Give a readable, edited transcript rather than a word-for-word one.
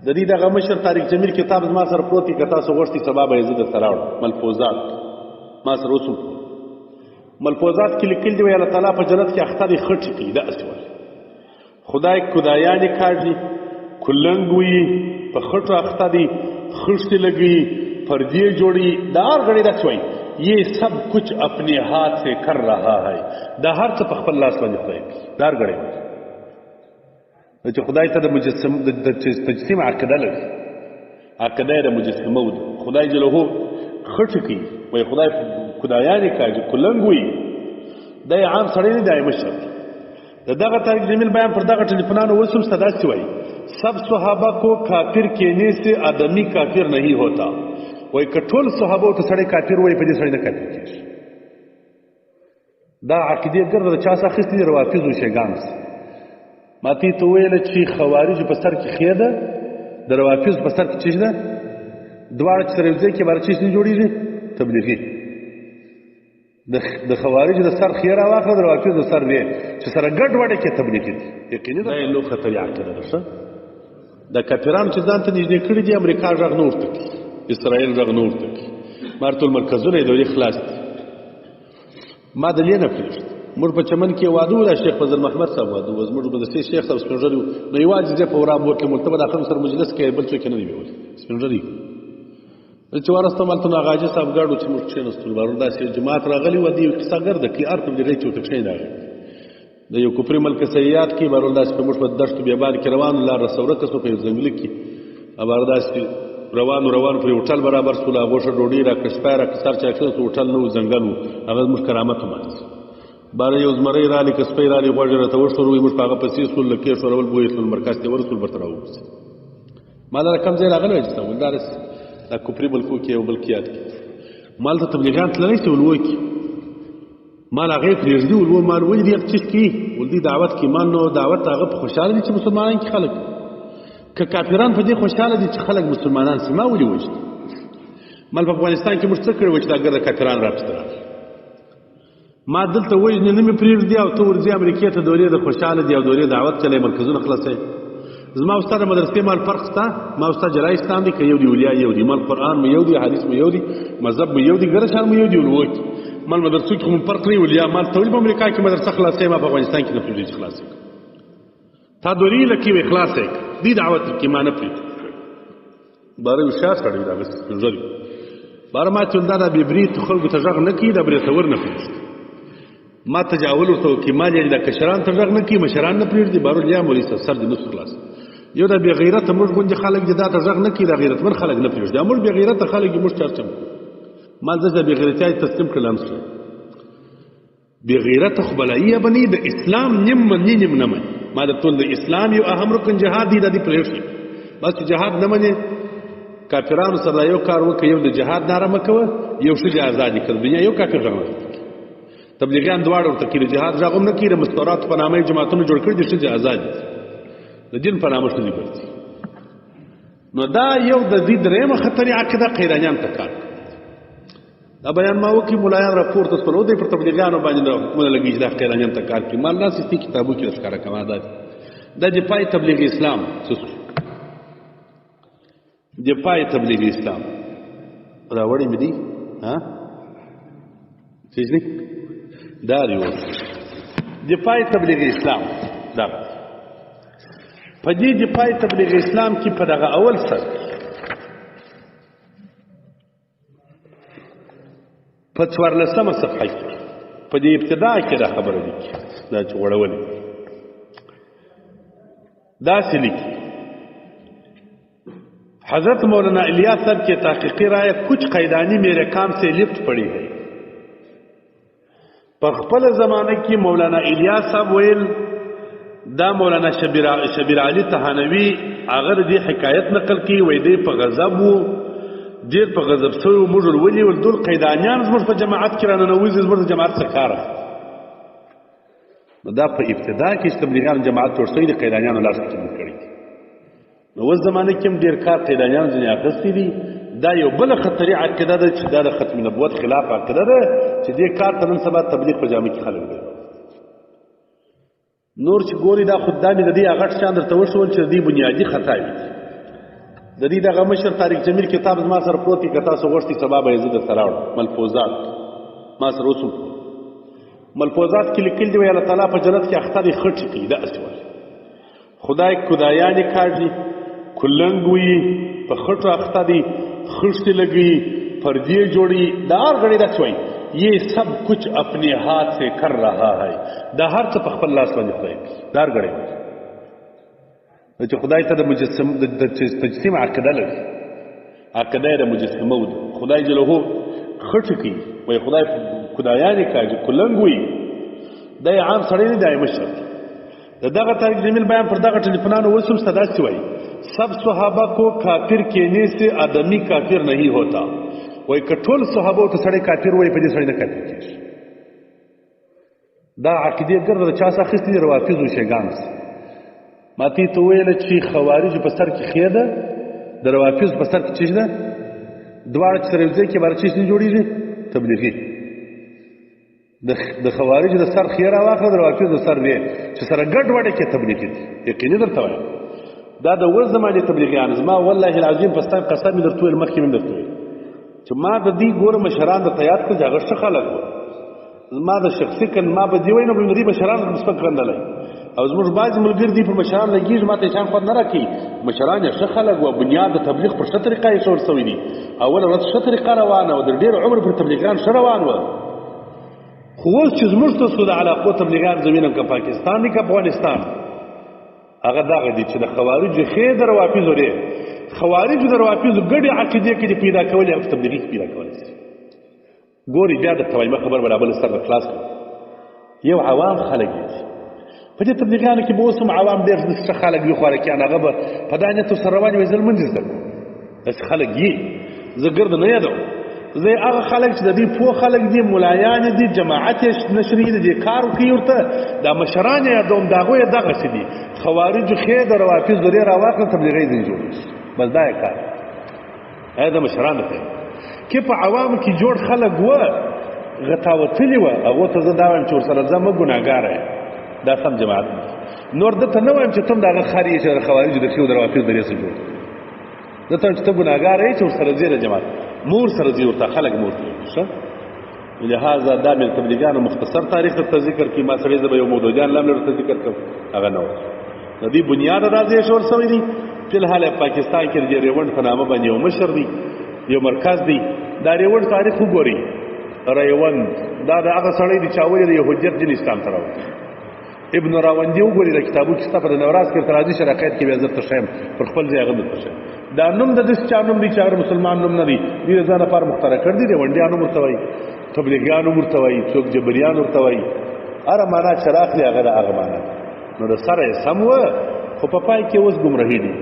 د دې دغه مشر طارق جمیل کتاب زما سره پروت دی، که تاسو غوښتئ سبا به یې زه درته راوړم. ملفوظات ما سره اوس ملفوظات کې لیکلي دي، وایي الله تعالی په جنت کې اخته دی خټې کوي، داسې وایي خدای کدایانې کاږي، کلنګ وي، په خټو اخته دی، خښتې لګوي، پردې جوړي، دا هر غړي داسې وایي یہ سب کچھ اپنے ہاتھ سے کر رہا ہے. دا هر څه په خپل لاس باندې خدای کوي، دا هر غړي وایي چې خدای ته د تجسیم عقیده لري، عقیده یې د مجسمه و ده. خدای جلهو خټې کوي، وایي خدای کدایانې کاږي، کلنګ وي. دا یې عام سړی نه دی، دا یې مشر دی. د دغه طارق جمیل بیان پر دغه ټلیفونانو اوس هم ستا داسې وایي سب صحابہ کو کافر کہنے سے آدمی کافر نہیں ہوتا. وایي که ټول صحابو ته سړی کافر وایي، په دې سړی نه کافر کېږي. دا عقیدې ګرده د چا څه اخیستې دي؟ روافظو شیګانو څخه. ما ته ویله چې خوارجو په سر کې خې ده، د روافظو په سر کې چیش ده، دواړه چې سره یو ځای کې باره چیش نه جوړېږي؟ تبلیغي. د خوارجو د سر خې راواخله، د روافظو د سر وې چې سره ګډ وډه کې تبلیغي دي. یقیني دا یې لو خطرې عقیده ده. ښه د کافرانو چې ځان ته نږدې کړي دي، امریکا غږ نه ورته کوي، اسرائیل غږ نه ورته کوي، مارتول مرکزونه یې دولې خلاص دي. ما دلې نه پرېږدي. موږ په چمن کې واده و، د شیخ فضل محمد صاحب واده و، زموږ مدرسې شیخ صاحب سپین ږیری و، نو یوازې زه په ورا بوتلم، ورته به د خلکو سره مجلس کې بل څوک یې نه دی ویولی، سپین ږیری چې ورستم هلته نو هغه حاجي صاحب ګډ و چې موږ کښېنستو، بارو داسې جماعت راغلی و، دې یو کیسه ګرده کړي، هر تبلیغي چې ورته کښېني راغی د یو کفري ملک سیاد کې، بارو داسې په موږ په دشتو بیابان کې روان و، لار رسورکه سو په یو ځنګله کې، بارو داسې روانو پر یو هوټل برابر سول، هغو ښه ډوډۍ راکړه، سپی راکړه، سر چې راکښېنستو هوټل نه و، ځنګل و، هغه زموږ کرامت ومانځي. باره یو زمری رالی که سپی رالی، غوږ یې راته وښوروي، موږ په هغه پسې سول، له کې ښورول بویې تلل، مرکز ته ورسول، برته راوګرځېد. ما دا کوم ځای راغلی وای چې ول دارس دا کفري ملکو کې یو بل کې یاد کړي مال ته تبلیغات تللی شي ولوه کې مال هغې پرېږدي ولوه مال ولې دې چیز کوي ول دې دعوت کې مال نو دعوت هغه په خوشحاله دي چې مسلمانان کې خلک که کافران په دې خوشحاله دي چې خلک مسلمانان سي ما ولې وجد مال په افغانستان کې موږ څه کړي وای چې دا ګرده کافران راپسته راغلي ما دلته وجنې نه مې پرېږدي او ته ورځې امریکې ته دورې د خوشحاله دي او دورې دعوت چلی مرکزونه خلاصوي زما استاد مدرسې مال فرق شته ما استاد جلای اسلام دی که یو دی ولیا یو دی مال قرآن مې یو دی حدیث مې یو دی مذهب مې یو دی ګره شان مې یو دی ولوک مال مدرسو کې خو فرق نه ولیا مال ته ولې په امریکا کې مدرسه خلاصې ما په افغانستان کې نه پرېږدي چې خلاصې تا دورې لکې وې خلاصې دې دعوت کې ما نه پرېږدي باره یو شاس کړی دا بس ژری باره ما چې دا د ببریت خلکو ته غږ نه کړي دا برېتور نه پرېږدي ما تجاول ورته وکړي ما یعنې دا کشران ته غږ نه کړي مشران نه پرېږدي بارو لیا مولوي صاحب سر دې نه شو خلاص یو دا بې غیرته موږ غوندې خلک دي دا ته غږ نه کړي دا غیرتمن خلک نه پرېږدي موږ بې غیرته خلک دي موږ چرچم ما زه د بې غیرتیا تسلیم کړل هم شوم بې غیرته خو بلایي به نه د اسلام نیم مني نیم نه مني ما د ټول د اسلام یو اهم رکن جهاد دی دا دې پرېږدي بس چې جهاد نه منې کافرانو سره یو کار وکړه یو د جهاد ناره مه کوه یو ښځې ازادي کړه دنیا یو کافر غږ تبلیغیان دواړه ورته کړي جهاد غږ هم نه کړي د مستوراتو په نامه یې جماعتونه جوړ کړي د ښځې ازادي د دین په نامه ښځې ګرځي نو دا یو د دې درېیمه خطرې عقیده قیرانیان ته کار دا بیان ما وکړي ملایان راپورته شول او دوی پر تبلیغیانو باندې حکمونه لګېږي چې دا قیرانیان ته کار کوي ما داسې دې کتابو کې ښکاره کوه دا دفاع تبلیغ اسلام دفاع تبلیغ اسلام راوړی مې دي څه دي دا ریو دفاع تبلیغ اسلام دا په دې دفاع تبلیغ اسلام کې په دغه اول سر په 14مه صفحه کې په دې ابتدا کې دا خبره دي دا چې وړولې داسې لیکي حضرت مولانا الیاس صاحب کی تحقیقی رائے کچھ قیدانی میرے کام سے لفٹ پڑی ہے په خپل زمانه کې مولانا الیاس صاحب ویل دا مولانا شبیر علی تهانوی هغه دې حکایت نقل کړي وای دی په غضب وو ډېر په غضب شوی موږ ولې ول دول قیدانیان زموږ په جماعت کې راننوځي زموږ جماعت څخه کار دا په ابتدا کې تبلیغیان جماعت جوړ شوی د قیدانیانو لاس کې کړی نو اوس زمانه کې هم ډېر کار قیدانیان ځینې اخیستي دي دا یو بله خطري عقیده ده چې دا د ختم نبوت خلاف عقیده ده چې دې کار ته نن سبا تبلیغ په جامع کې خلک دی نور چې ګوري دا خود دا مې د دې هغه شان درته وښول چې د دې بنیادي خطا وي د دې دغه مشر طارق جمیل کتاب زما سره پروت دی که تاسو غوښتئ سبا به یې زه درته راوړم ملفوظات ما سره اوس ملفوظات کې لیکلي دي وایي الله تعالی په جنت کې اخته دی خټې کوي داسې وایي خدای کدایانې کاږي کلنګ وي په خټو اخته دی خښتې لګوي پردې جوړي دا هر غړي داسې وایي یہ سب کچھ اپنے ہاتھ سے کر رہا ہے دا هر څه په خپل لاس باندې خدای کوي دا هر غړي وایي چې خدای ته د تجسیم عقیده لري عقیده د مجسمه و خدای جلوه خټې کوي وایي خدای کدایانې کاږي کلنګ وي دا یې عام سړی نه دی مشر دغه طارق جمیل بیان پر دغه ټلیفونانو اوس هم داسې وایي سب صحابہ کو کافر کہنے سے آدمی کافر نہیں ہوتا وایي که ټول صحابو ته سړی کافر وایي په دې سړی نه کافر کېږي دا عقیدې ګرده د چا څخه اخیستې دي روافظو شیګانو ما ته ته ویله چې خوارجو په سر کې ښې ده د روافظو په سر کې چې ده دواړه چې سره یو ځای کې باره چې نه جوړېږي تبلیغي د خوارجو د سر ښې راواخله د روافظو د سر وې چې سره ګډ وډه کې تبلیغي دي یقیني درته وایم دا د اوس زمانې تبلیغیان زما والله العظیم په ستا قسم مې درته ویل مخکې مې درته ویل چې ما د دې ګوره مشران درته یاد کړل چې هغه ښه خلک وو زما د شخصي کن ما به دې ویل نو د دې مشران سپک ګڼلی او زموږ بعضې ملګري دي پر مشران لګېږي ما ته هېچا خوند نه راکوي مشران یې ښه خلک وو بنیاد د تبلیغ پر ښه طریقه ایښودل شوی دي اوله ورځ ښه طریقه روانه وه د ډېر عمر پر تبلیغیان ښه روان وه خو اوس چې زموږ تاسو د علاقو تبلیغیان زمینم که پاکستان دي که افغانستان هغه دغه دي چې د خوارجو ښې د روافظو دی خوارجو د روافظو ګډې عقیدې کې دي پیدا کولې هغه تبلیغي پیدا کولی شي ګوري بیا درته وایم خبر به رابل سر خلاص کړو یو عوام خلک دي په دې تبلیغیانو کې به اوس هم عوام ډېر ښه خلک وي خوارکیان هغه به په دا نیت ورسره روان وي زه لمونځ زده کوم داسې خلک یي زه ګرده نه یادوم زه هغه خلک چې د دې پوه خلک دي ملایان دي جماعت یې نشري د دې کار وکړي ورته دا مشران یې یادوم د هغوی یې دغسې دي خوارجو ښې د روافظو ډېر راواخله تبلیغي ځینې جوړېږي بس دا یې کار دا د مشرانو ته کې په عوامو کې جوړ خلک وه غتاوتلي وه هغو ته زه دا وایم چې ورسره ځه مه ګناهګاره یې دا سم جماعت نور دته نه وایم چې ته هم د هغه خر یې چې د خوارجو د ښې د روافظو د دې څه جوړ دته وایم چې ته ګناهګاره یې چې ورسره ځې د جماعت مور سره ځي ورته خلک مور ته ښه لهذا دا مې تبلیغیانو مختصر تاریخ درته ذکر کړي ما سړی زه به یو مودودیان لم درته ذکر کړم هغه نه و د دې بنیاد راځي شور شوی دی فی الحال پاکستان کې د ریوند په نامه باندې یو مشر دی یو مرکز دی دا ریوند تاریخ وګورئ ریوند دا د هغه سړی دی چې اول یې حجت دین اسلام ته راوړی ابن راوندی وګورئ د کتابو کې ستا په د نوراز کې تراځي شراکت کې بیا زه درته ښیم پر خپل ځای هغه درته ښیم دا نوم د داسې چا نوم دی چې هغه مسلمان نوم نه دی دوی د ځان لپاره مخترع کړي دي ریونډیان هم ورته وایي تبلیغیان هم ورته وایي څوک جبریان ورته وایي هره معنا چې راخلي هغه د هغه معنا نو د سره یې سم وه خو په پای کې اوس ګمراهي دي